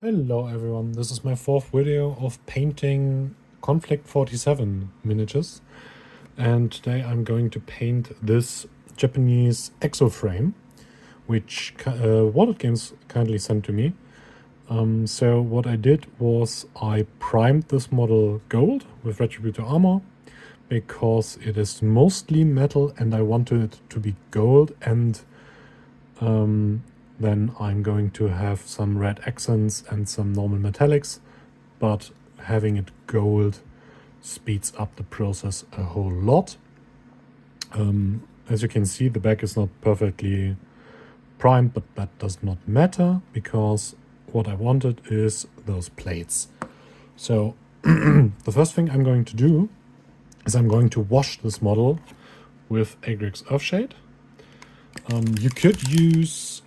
Hello everyone, this is my fourth video of painting Konflikt 47 miniatures, and today I'm going to paint this Japanese exo frame which Wallet Games kindly sent to me. So what I did was I primed this model gold with Retributor armor because it is mostly metal and I wanted it to be gold, and then I'm going to have some red accents and some normal metallics, but having it gold speeds up the process a whole lot. As you can see, the back is not perfectly primed, but that does not matter because what I wanted is those plates. So the first thing I'm going to do is I'm going to wash this model with Agrix Earthshade. You could use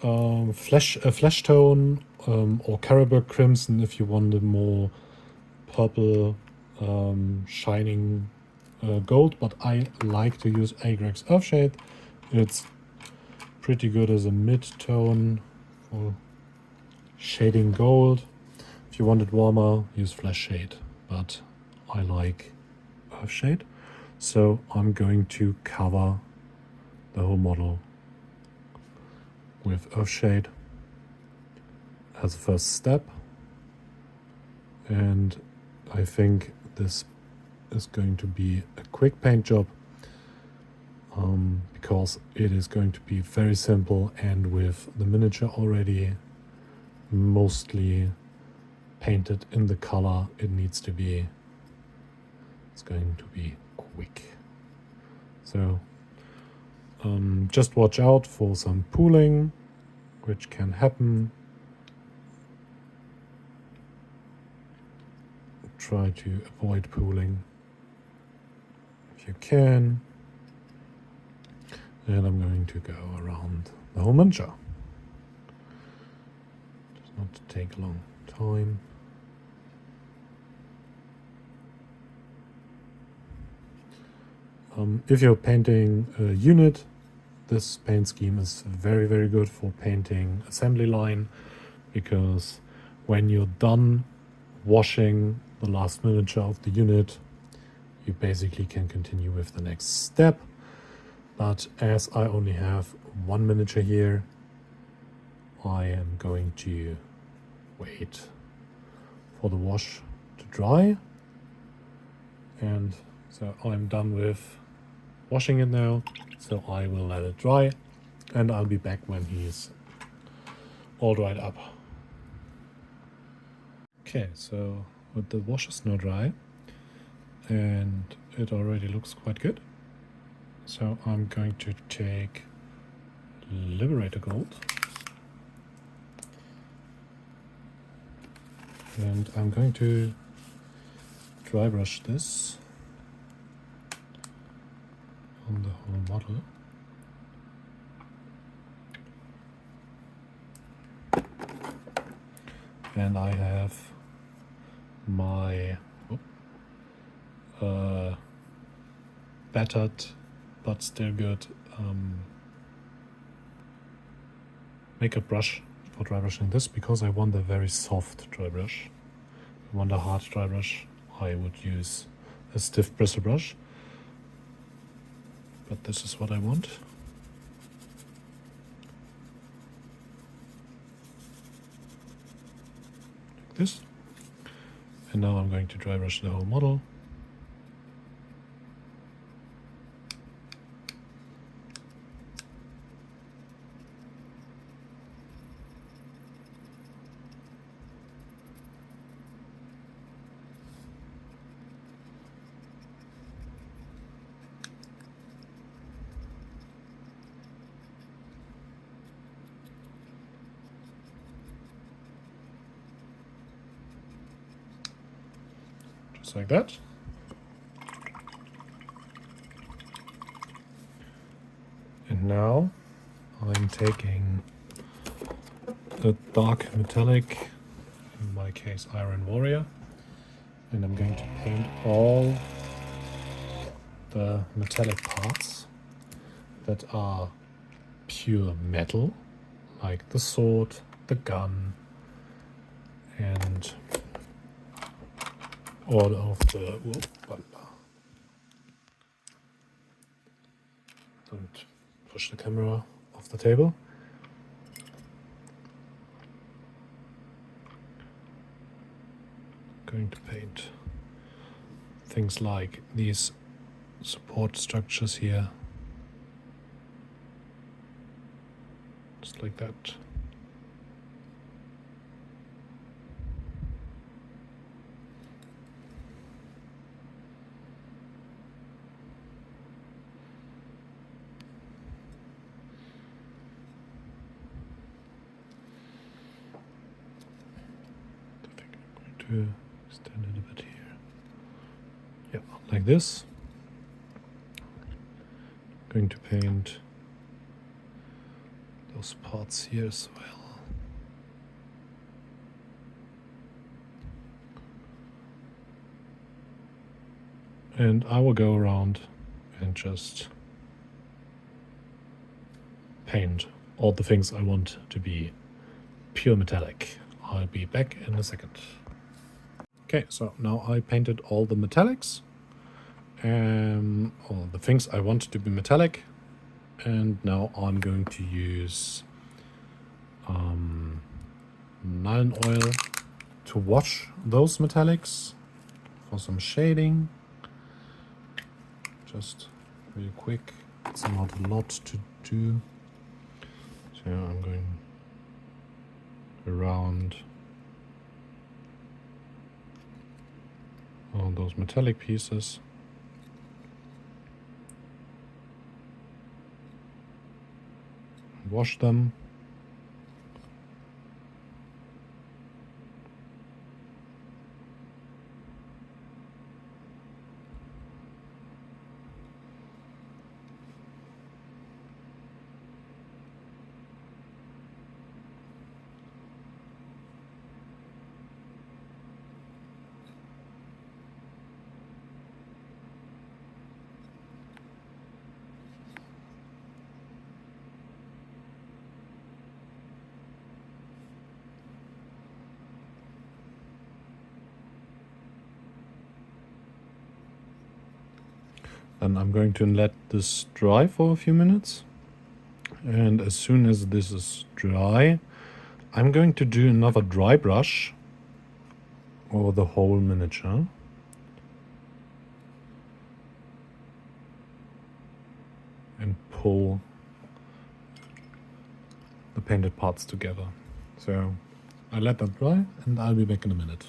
flesh tone or Caribou Crimson if you want a more purple shining gold, but I like to use Agrix Earthshade. It's pretty good as a mid-tone for shading gold. If you want it warmer, use Flesh Shade, but I like Earthshade. So I'm going to cover the whole model with Earthshade as a first step, and I think this is going to be a quick paint job because it is going to be very simple, and with the miniature already mostly painted in the color it needs to be, it's going to be quick. So just watch out for some pooling, which can happen. Try to avoid pooling if you can. And I'm going to go around the whole miniature. Does not take a long time. If you're painting a unit, this paint scheme is very, very good for painting assembly line, because when you're done washing the last miniature of the unit, you basically can continue with the next step. But as I only have one miniature here, I am going to wait for the wash to dry. And so I'm done with washing it now, so I will let it dry and I'll be back when he's all dried up. Okay, so with the wash is now dry and it already looks quite good, so I'm going to take Liberator Gold and I'm going to dry brush this on the whole model. And I have my battered but still good makeup brush for dry brushing this, because I want a very soft dry brush. If I want a hard dry brush, I would use a stiff bristle brush, but this is what I want. Like this. And now I'm going to dry brush the whole model. Just like that. And now I'm taking the dark metallic, in my case Iron Warrior, and I'm going to paint all the metallic parts that are pure metal, like the sword, the gun, and all of the... Don't push the camera off the table. Going to paint things like these support structures here, just like that. I think I'm going to extend it a bit here. Yeah, like this. Going to paint those parts here as well. And I will go around and just paint all the things I want to be pure metallic. I'll be back in a second. Okay, so now I painted all the metallics, all the things I want to be metallic, and now I'm going to use nylon oil to wash those metallics for some shading. Just real quick, it's not a lot to do. So I'm going around all those metallic pieces. Wash them. Then I'm going to let this dry for a few minutes. And as soon as this is dry, I'm going to do another dry brush over the whole miniature. And pull the painted parts together. So I let that dry and I'll be back in a minute.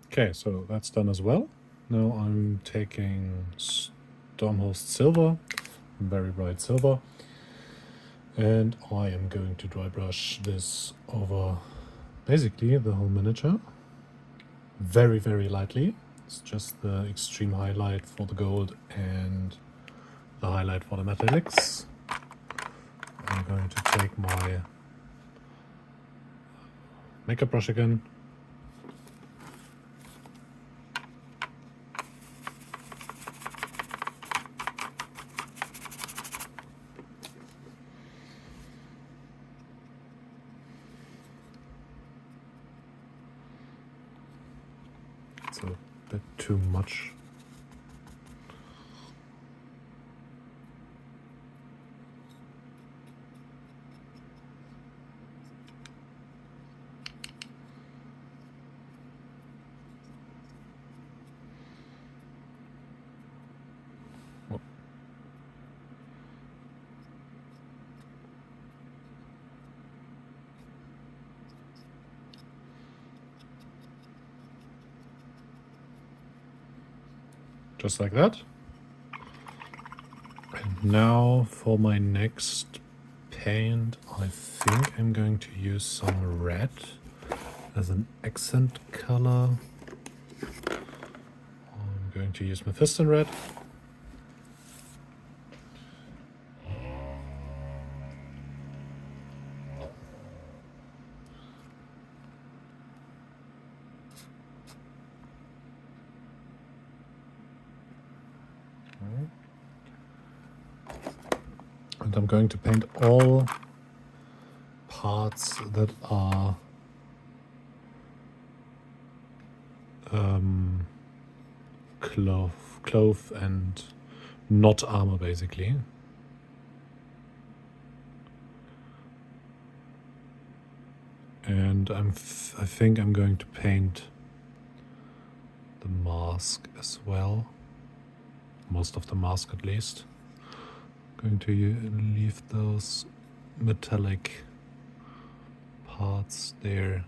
Okay, so that's done as well. Now I'm taking Stormhost Silver, very bright silver, and I am going to dry brush this over basically the whole miniature. Very, very lightly. It's just the extreme highlight for the gold and the highlight for the metallics. I'm going to take my makeup brush again. It's a bit too much. Just like that. And now for my next paint, I think I'm going to use some red as an accent color. I'm going to use Mephiston red. And I'm going to paint all parts that are cloth and not armor, basically. And I think I'm going to paint the mask as well. Most of the mask, at least. Going to leave those metallic parts there.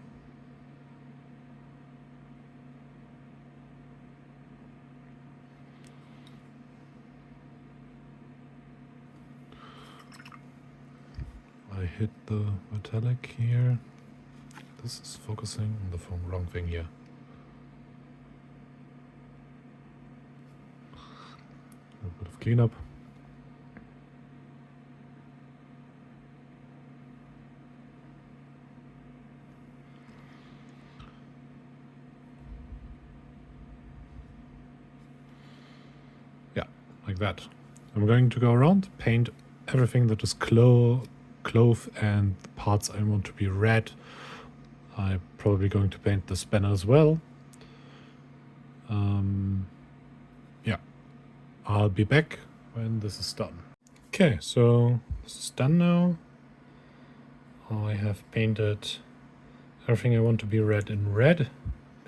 I hit the metallic here. This is focusing on the wrong thing here. A bit of cleanup. Yeah, like that. I'm going to go around, paint everything that is cloth and the parts I want to be red. I'm probably going to paint this banner as well. Yeah, I'll be back when this is done. Okay, so this is done now. I have painted everything I want to be red in red,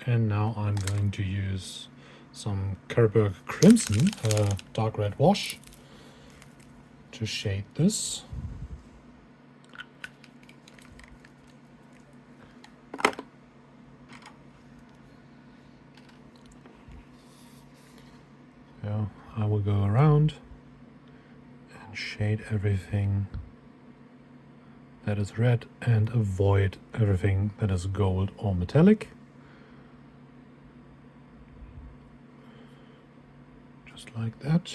and now I'm going to use some Carberg Crimson, dark red wash, to shade this. Yeah, I will go around and shade everything that is red and avoid everything that is gold or metallic. Just like that.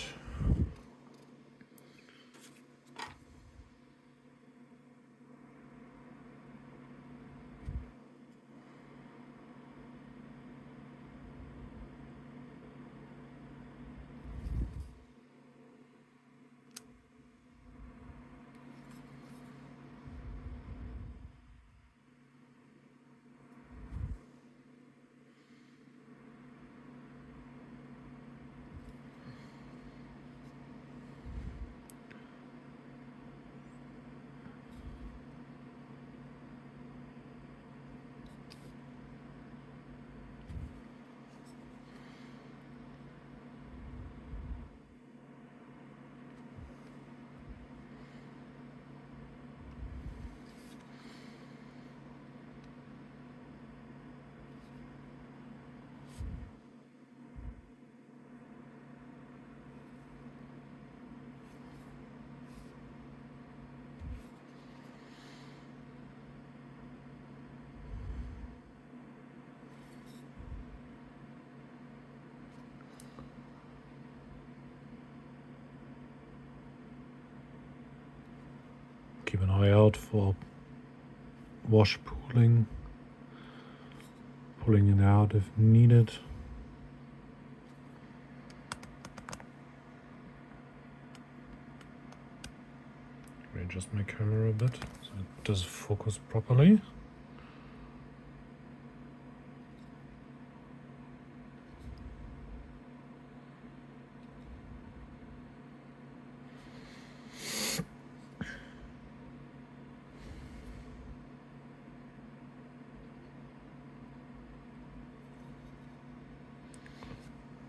Keep an eye out for wash pulling it out if needed. Readjust my camera a bit so it does focus properly.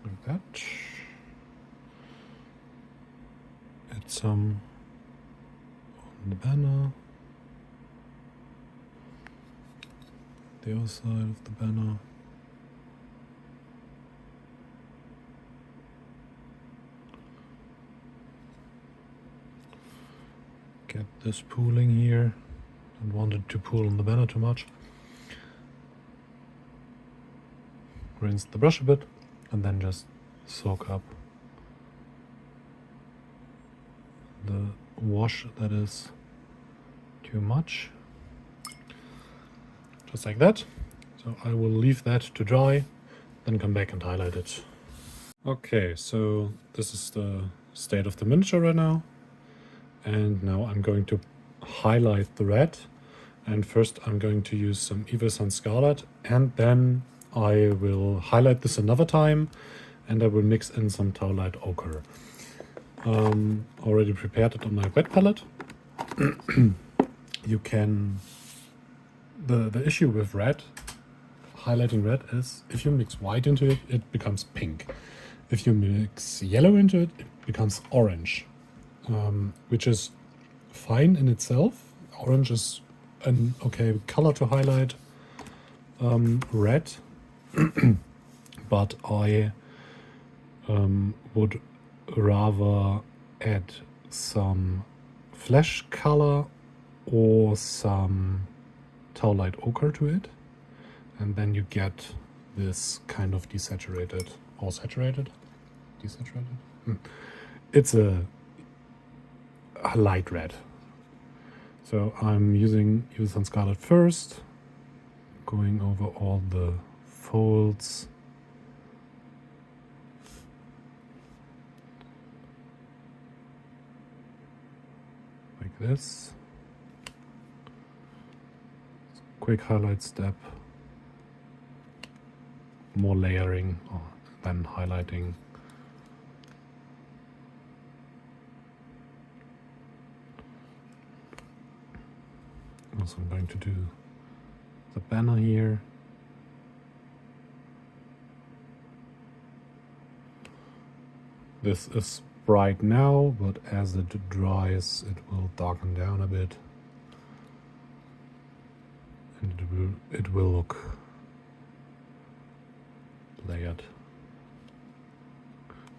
Like that. Add some on the banner. The other side of the banner. Get this pooling here. Don't want it to pool on the banner too much. Rinse the brush a bit and then just soak up the wash that is too much. Just like that. So I will leave that to dry, then come back and highlight it. Okay, so this is the state of the miniature right now. And now I'm going to highlight the red. And first I'm going to use some Evil Sun Scarlet, and then I will highlight this another time, and I will mix in some Towlight Ochre. Already prepared it on my wet palette. You can... The issue with red, highlighting red, is if you mix white into it, it becomes pink. If you mix yellow into it, it becomes orange, which is fine in itself. Orange is an okay color to highlight red, but I would rather add some flesh color or some Towlight Ochre to it, and then you get this kind of desaturated or saturated, desaturated. It's a light red. So I'm using Sun Scarlet first, going over all the folds. Like this. Quick highlight step. More layering than highlighting. Also, I'm going to do the banner here. This is bright now, but as it dries, it will darken down a bit, and it will look layered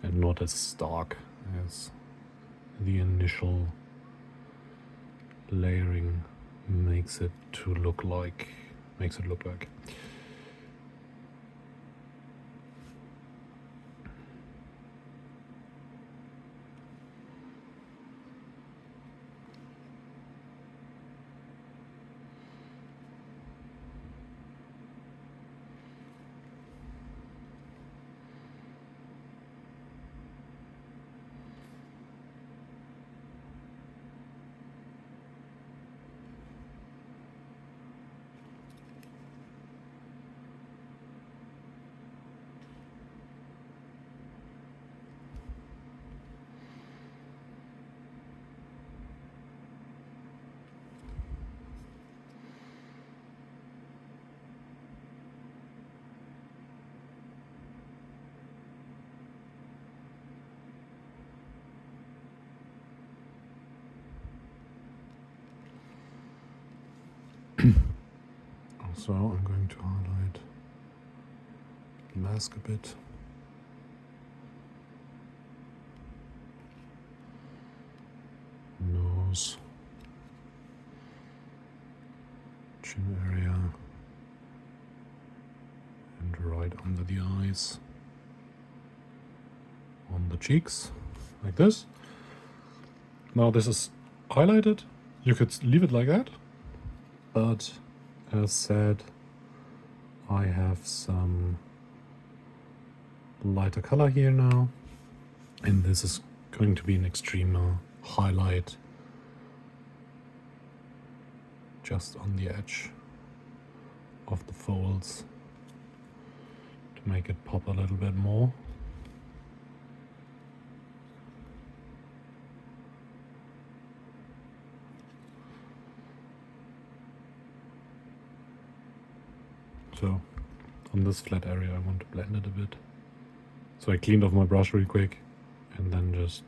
and not as stark as the initial layering makes it look like. Also, I'm going to highlight the mask a bit. Nose, chin area, and right under the eyes, on the cheeks, like this. Now this is highlighted. You could leave it like that, but as said, I have some lighter color here now, and this is going to be an extreme highlight just on the edge of the folds to make it pop a little bit more. So on this flat area I want to blend it a bit. So I cleaned off my brush real quick and then just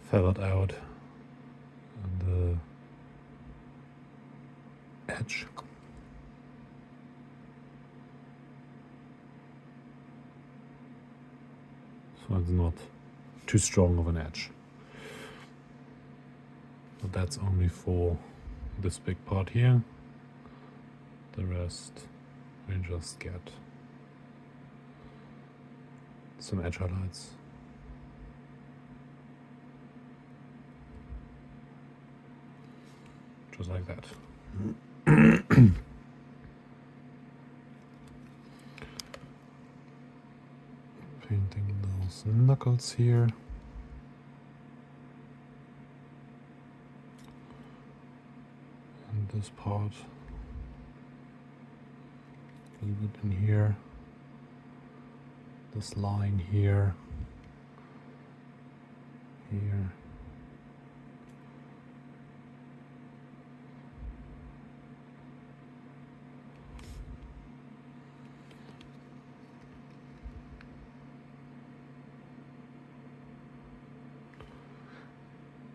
feathered out the edge. So it's not too strong of an edge. But that's only for this big part here. The rest we just get some edge highlights. Just like that. Painting those knuckles here. And this part leave it in here. This line here, here.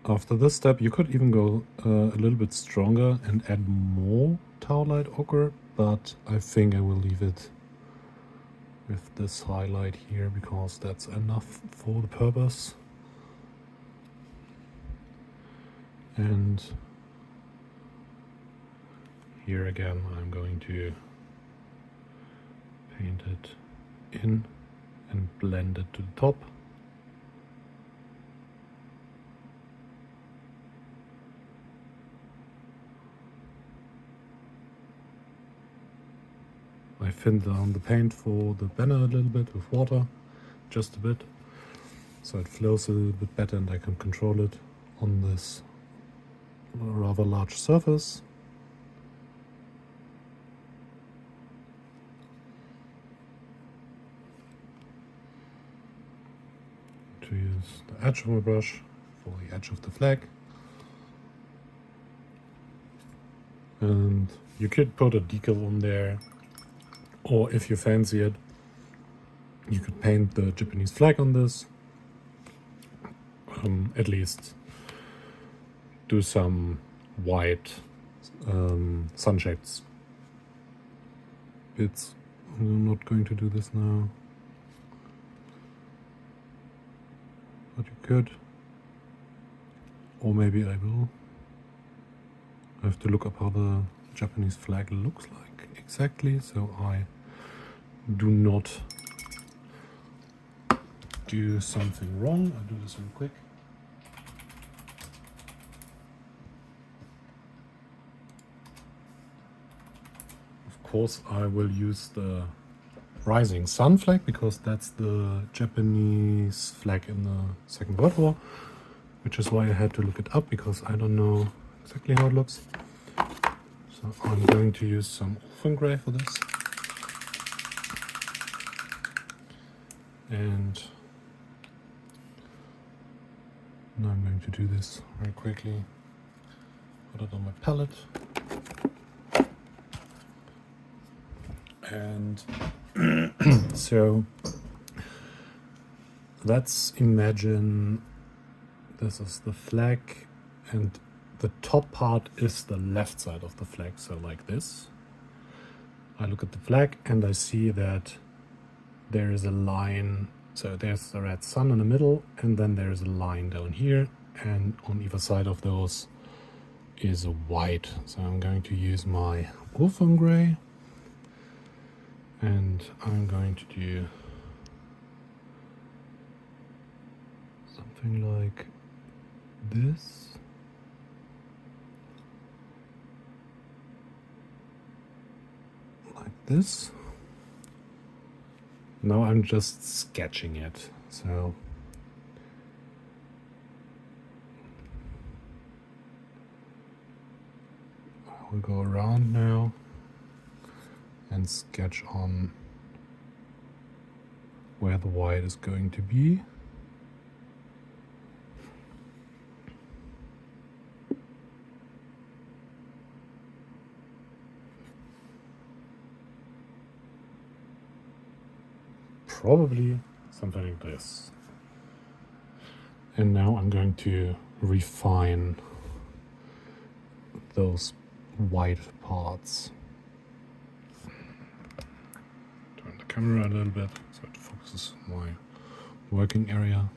After this step, you could even go a little bit stronger and add more towelite ochre, but I think I will leave it with this highlight here because that's enough for the purpose. And here again, I'm going to paint it in and blend it to the top. I thinned down the paint for the banner a little bit with water, just a bit, so it flows a little bit better and I can control it on this rather large surface. To use the edge of my brush for the edge of the flag. And you could put a decal on there, or if you fancy it, you could paint the Japanese flag on this. At least do some white sunshades bits. I'm not going to do this now, but you could, or maybe I will. I have to look up how the Japanese flag looks like exactly, so I do not do something wrong. I'll do this real quick. Of course, I will use the rising sun flag because that's the Japanese flag in the Second World War, which is why I had to look it up because I don't know exactly how it looks. So I'm going to use some orphan gray for this. And now I'm going to do this very quickly. Put it on my palette. And so let's imagine this is the flag and the top part is the left side of the flag, so like this. I look at the flag and I see that there is a line, so there's the red sun in the middle and then there's a line down here, and on either side of those is a white. So I'm going to use my orphan gray and I'm going to do something like this. Like this. Now I'm just sketching it, so I will go around now and sketch on where the white is going to be. Probably something like this. And now I'm going to refine those white parts. Turn the camera a little bit so it focuses on my working area.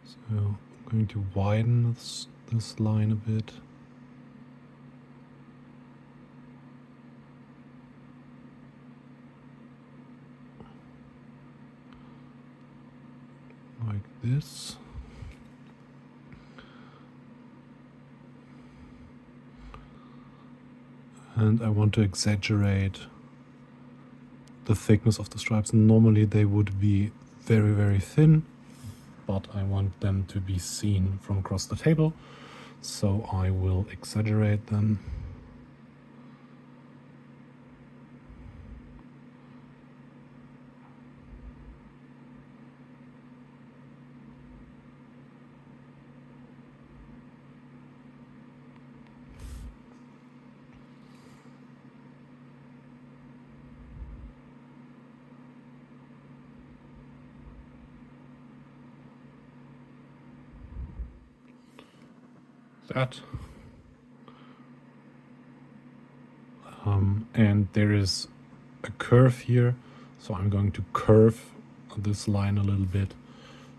So I'm going to widen this line a bit. Like this. And I want to exaggerate the thickness of the stripes. Normally they would be very, very thin, but I want them to be seen from across the table, so I will exaggerate them. that. And there is a curve here, so I'm going to curve this line a little bit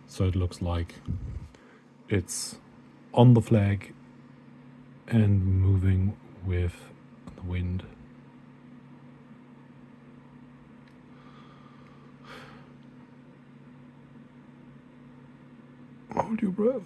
so it looks like it's on the flag and moving with the wind. Hold your breath.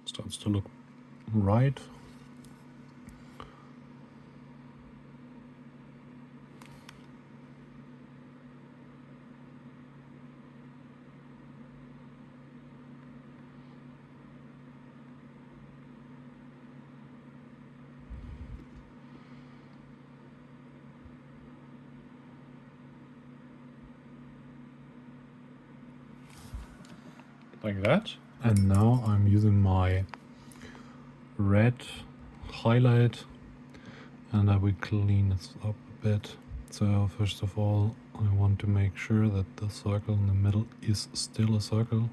Starts to look right. Like that. And now I'm using my red highlight and I will clean this up a bit. So first of all, I want to make sure that the circle in the middle is still a circle.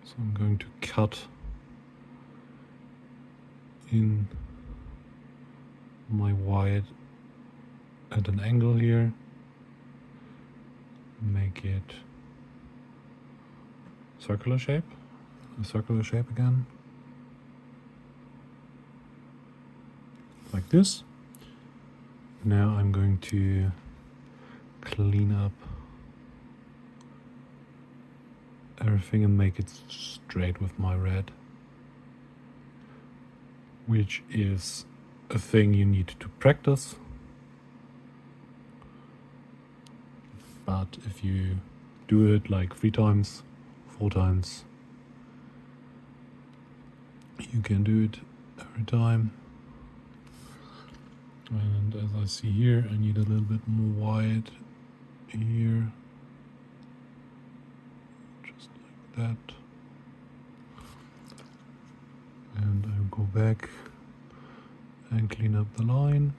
So I'm going to cut in my white at an angle here, make it circular shape, a circular shape again, like this. Now I'm going to clean up everything and make it straight with my red, which is a thing you need to practice. But if you do it like 3 times, 4 times, you can do it every time. And as I see here, I need a little bit more white here, just like that. And I'll go back and clean up the line.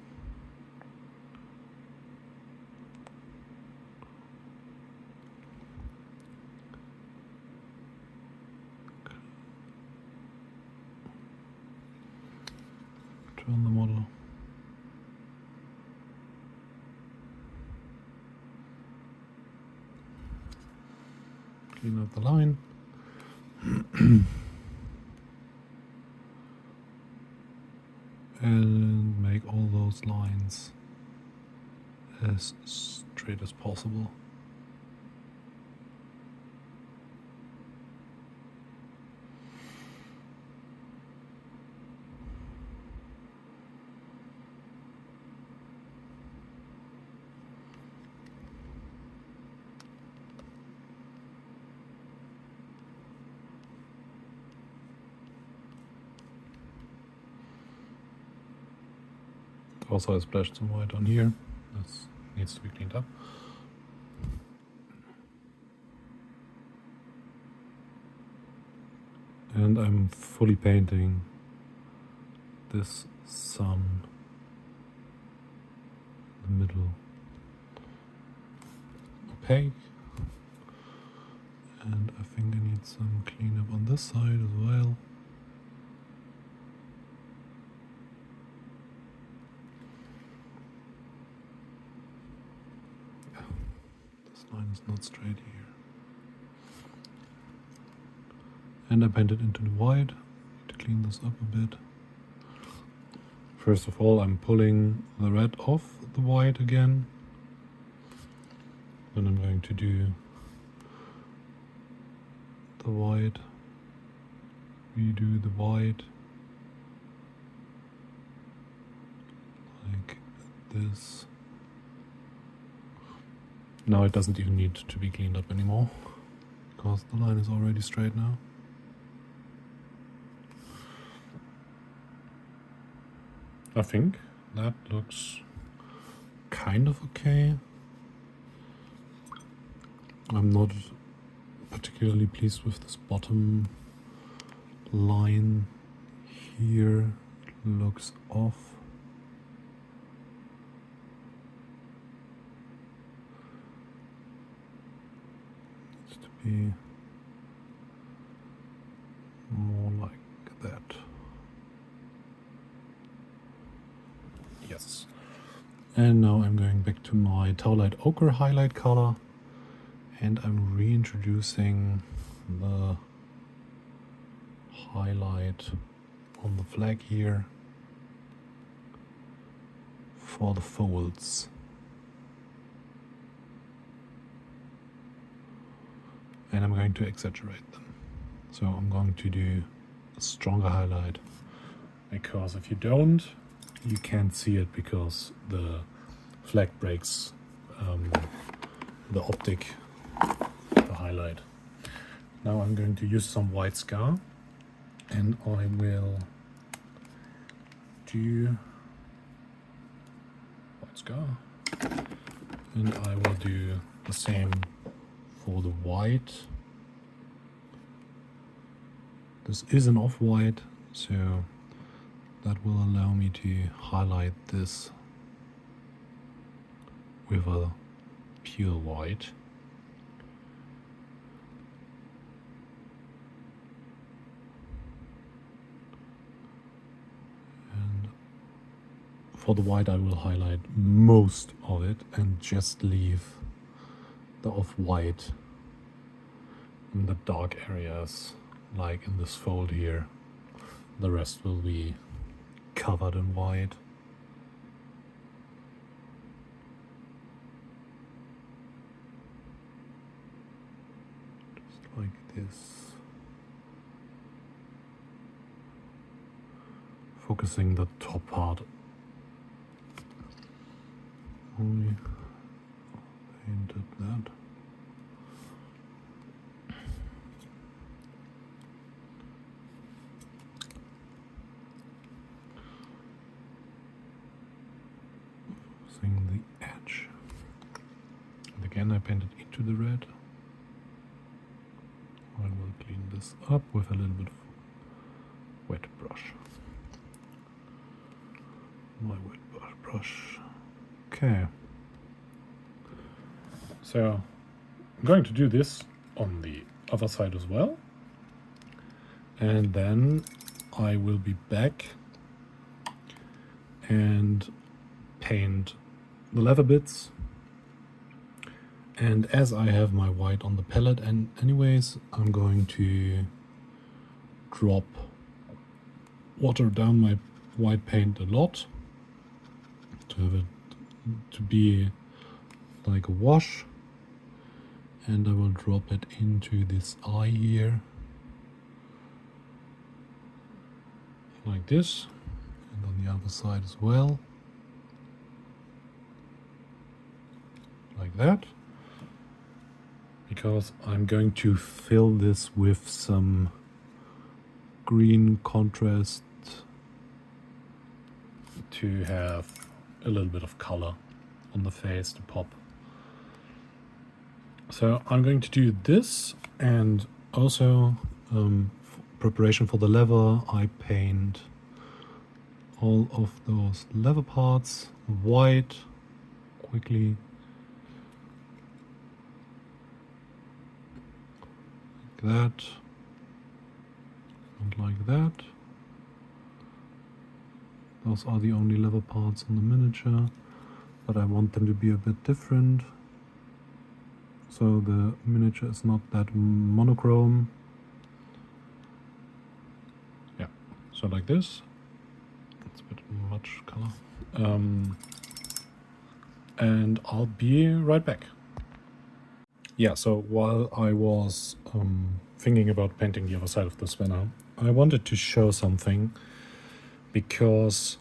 Turn the model. Clean up the line. And make all those lines as straight as possible. Also, I splashed some white on here. This needs to be cleaned up. And I'm fully painting this sun in the middle opaque. And I think I need some cleanup on this side as well. Line is not straight here. And I painted into the white to clean this up a bit. First of all, I'm pulling the red off the white again. Then I'm going to do the white, redo the white, this. Now it doesn't even need to be cleaned up anymore, because the line is already straight now. I think that looks kind of okay. I'm not particularly pleased with this bottom line here. It looks off. Needs to be more like that. Yes. And now I'm going back to my Towlight Ochre highlight color, and I'm reintroducing the highlight on the flag here for the folds. And I'm going to exaggerate them. So I'm going to do a stronger highlight, because if you don't, you can't see it, because the flag breaks the optic, the highlight. Now I'm going to use some white scar, and I will do white scar, and I will do the same for the white. This is an off-white, so that will allow me to highlight this with a pure white. And for the white I will highlight most of it and just leave the off-white in the dark areas, like in this fold here. The rest will be covered in white. Just like this. Focusing the top part. Only painted that. Focusing the edge. And again I painted into the red. I will clean this up with a little bit of wet brush. My wet brush. Okay. So I'm going to do this on the other side as well. And then I will be back and paint the leather bits. And as I have my white on the palette, and anyways, I'm going to water down my white paint a lot to have it to be like a wash, and I will drop it into this eye here like this, and on the other side as well, like that, because I'm going to fill this with some green contrast to have a little bit of color on the face to pop. So I'm going to do this, and also preparation for the leather. I paint all of those leather parts white quickly, like that, and like that. Those are the only leather parts on the miniature, but I want them to be a bit different, so the miniature is not that monochrome. Yeah, so like this. It's a bit much color. And I'll be right back. Yeah, so while I was thinking about painting the other side of the banner, I wanted to show something, because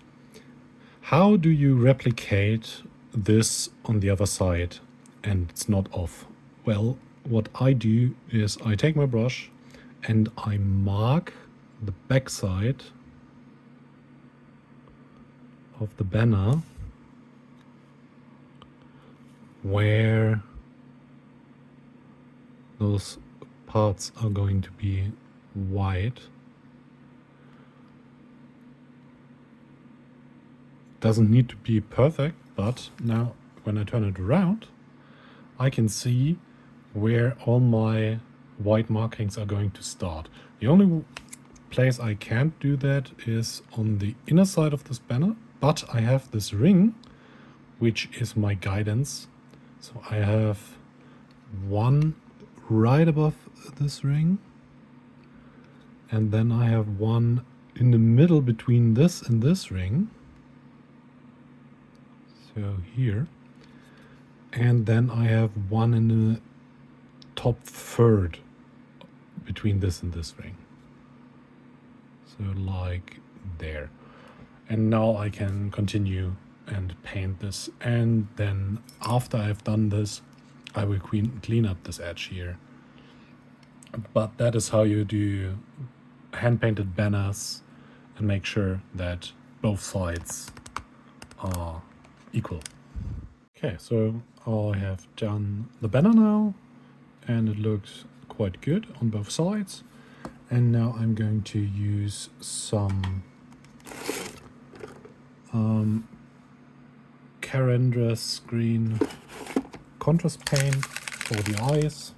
How do you replicate this on the other side and it's not off? Well, what I do is I take my brush and I mark the backside of the banner where those parts are going to be white. Doesn't need to be perfect, but now when I turn it around, I can see where all my white markings are going to start. The only place I can't do that is on the inner side of this banner, but I have this ring, which is my guidance. So I have one right above this ring, and then I have one in the middle between this and this ring. So here. And then I have one in the top third between this and this ring. So like there. And now I can continue and paint this. And then after I've done this, I will clean up this edge here. But that is how you do hand-painted banners and make sure that both sides are equal. Okay, so I have done the banner now, and it looks quite good on both sides. And now I'm going to use some Carandra's green contrast paint for the eyes.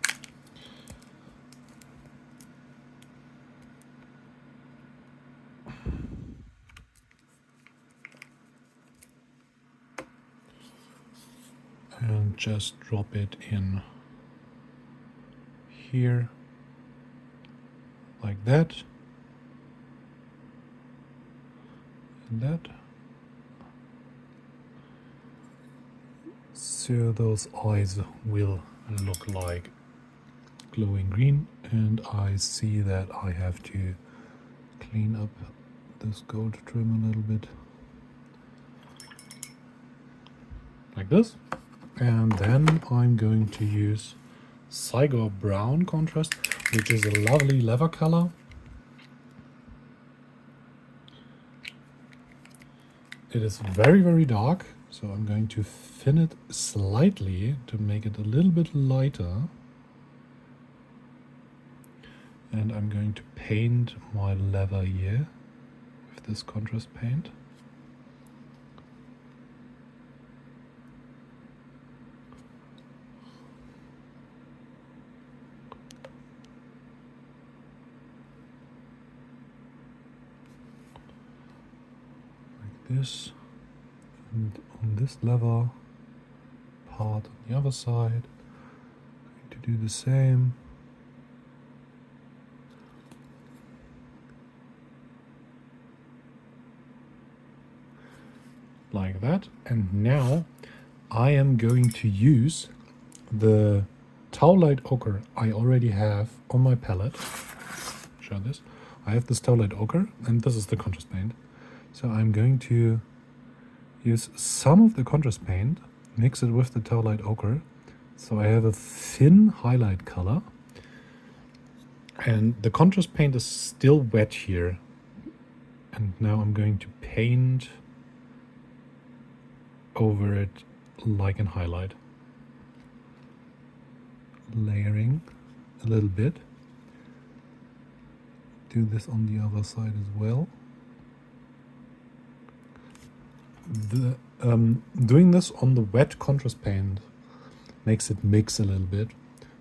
And just drop it in here, like that, and that. So those eyes will look like glowing green, and I see that I have to clean up this gold trim a little bit, like this. And then I'm going to use Cygor Brown contrast, which is a lovely leather color. It is very, very dark, so I'm going to thin it slightly to make it a little bit lighter. And I'm going to paint my leather here with this contrast paint. This, and on this leather part on the other side, I'm going to do the same. Like that. And now I am going to use the Towlight Ochre I already have on my palette. Show this. I have this Towlight Ochre, and this is the contrast paint. So I'm going to use some of the contrast paint, mix it with the Towlight Ochre, so I have a thin highlight color. And the contrast paint is still wet here. And now I'm going to paint over it like in highlight. Layering a little bit. Do this on the other side as well. Doing this on the wet contrast paint makes it mix a little bit,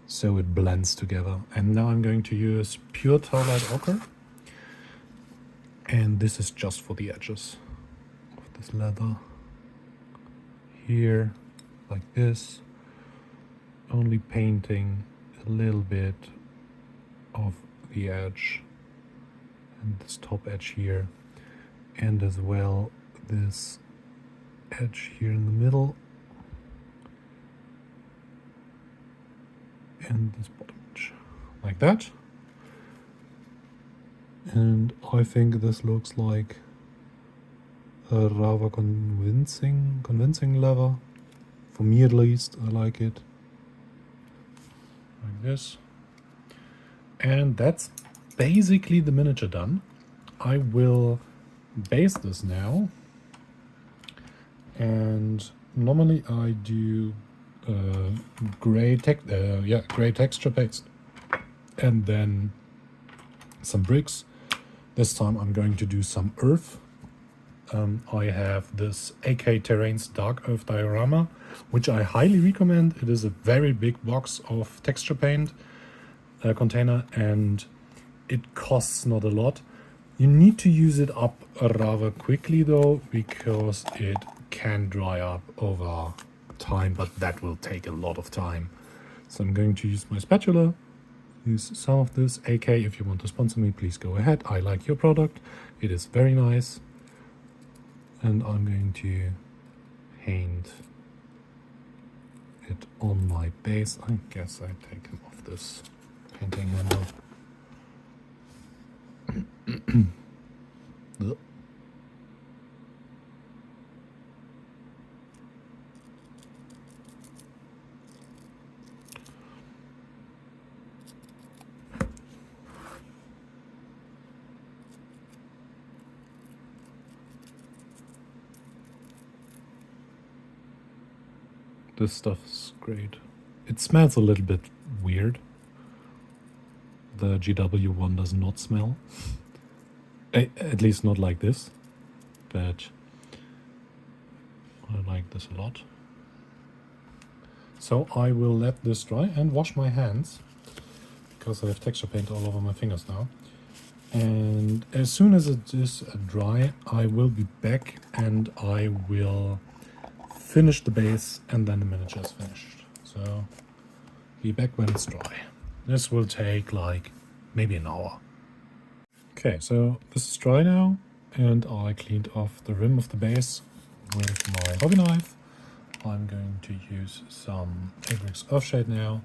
so it blends together. And now I'm going to use pure Towlight Ochre, and this is just for the edges of this leather here, like this, only painting a little bit of the edge and this top edge here, and as well this edge here in the middle and this bottom edge, like that. And I think this looks like a rather convincing leather. For me at least, I like it. Like this. And that's basically the miniature done. I will base this now. And normally I do gray texture paste and then some bricks. This time I'm going to do some earth. I have this AK Terrains Dark Earth diorama, which I highly recommend. It is a very big box of texture paint container, and it costs not a lot. You need to use it up rather quickly though, because it can dry up over time, but that will take a lot of time. So I'm going to use my spatula, use some of this. AK, if you want to sponsor me, please go ahead. I like your product. It is very nice. And I'm going to paint it on my base. I guess I take him off this painting handle. This stuff's great. It smells a little bit weird. The GW one does not smell. At least not like this. But I like this a lot. So I will let this dry and wash my hands, because I have texture paint all over my fingers now. And as soon as it is dry, I will be back and I will finish the base and then the miniature is finished. So be back when it's dry. This will take like maybe an hour. Okay, so this is dry now, and I cleaned off the rim of the base with my hobby knife. I'm going to use some Abrix Earthshade now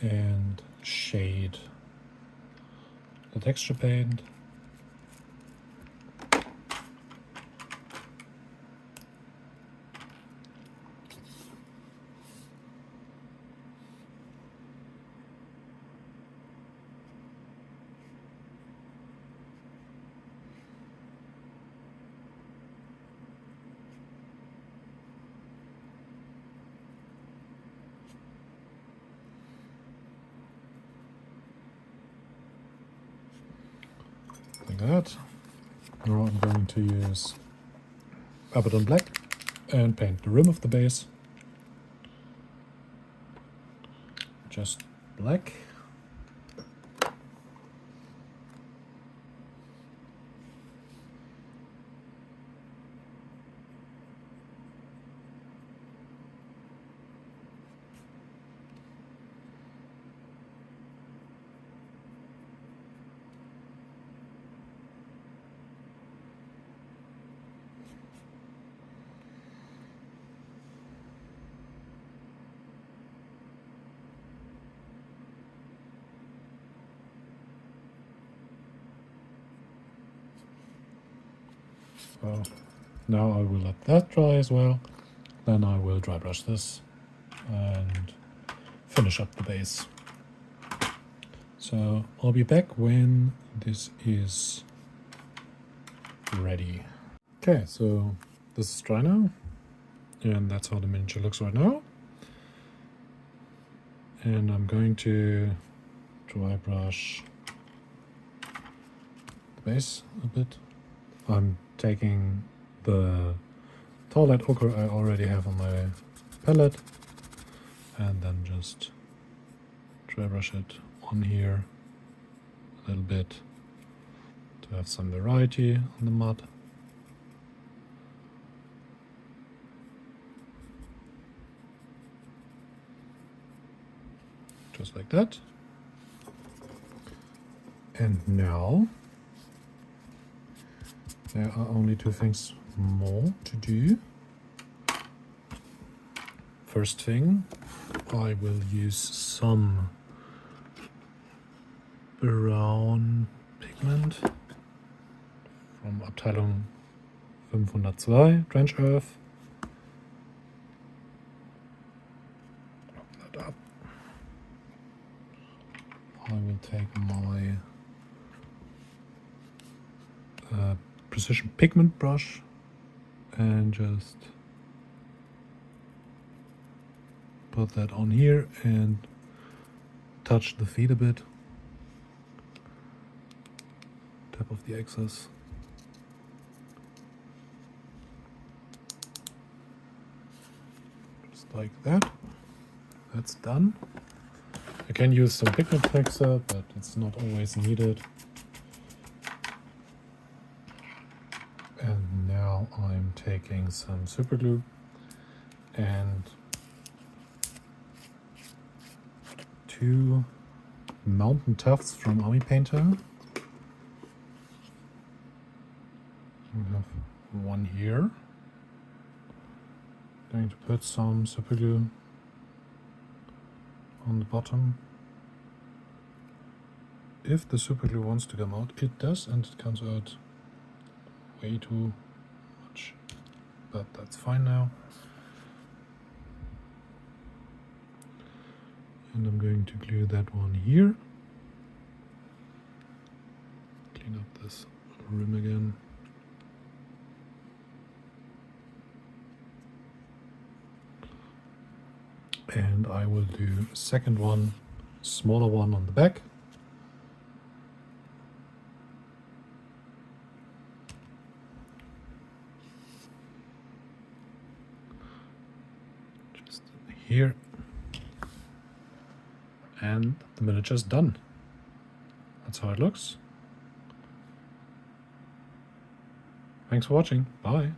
and shade the texture paint. Like that. Now I'm going to use Abaddon Black and paint the rim of the base. Just black. So now I will let that dry as well. Then I will dry brush this and finish up the base. So I'll be back when this is ready. Okay, so this is dry now, and that's how the miniature looks right now. And I'm going to dry brush the base a bit. I'm taking the Taulight ochre I already have on my palette and then just dry brush it on here a little bit to have some variety on the mud. Just like that. And now there are only two things more to do. First thing, I will use some brown pigment from Abteilung 502, Trench Earth. Open that up. I will take my precision pigment brush and just put that on here and touch the feet a bit. Tap off the excess. Just like that. That's done. I can use some pigment fixer, but it's not always needed. And now I'm taking some super glue and 2 mountain tufts from Army Painter. We have one here. Going to put some super glue on the bottom. If the super glue wants to come out, it does, and it comes out way too much, but that's fine now. And I'm going to glue that one here. Clean up this rim again. And I will do a second one, smaller one on the back. Just here. And the miniature's done. That's how it looks. Thanks for watching. Bye.